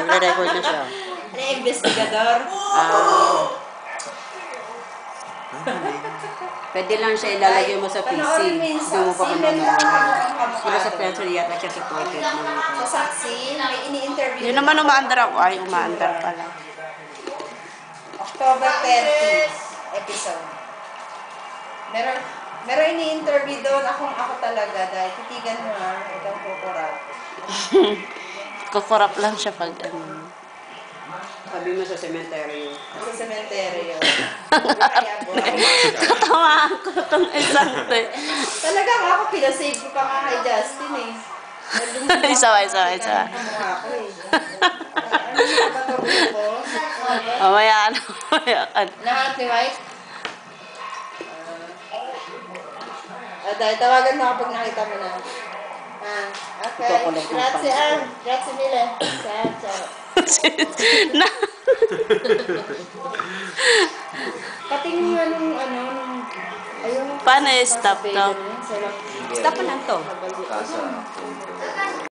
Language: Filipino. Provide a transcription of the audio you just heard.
nagre-record na siya. Ano, investigador? Pwede lang siya ilalagay mo sa PC. Hindi mo pa manonood. Pero sa Fletcher yata siya supported mo. Sa saksi, may ini-interview. Hindi naman umaandar ako. Ay, umaandar pala. October 30 episode. Meron ini-interview doon ako talaga dahil titigan mo nga, itong kukurap. Kukurap lang siya pag ano. Sabi mo sa cemetery. Sa cemetery yun. Katamaan ko itong isang to. Talaga nga ako, pinasave ko pa nga kay Justin eh. Isa. Ano ba ito ko? Mamaya. Lahat ni Mike? Dahil tawagan mo kapag nakita mo na. Okay. Grazie Grazie mille. Ciao. Patingin nga nung ayun. Paano i-stop to? Stop mo lang to.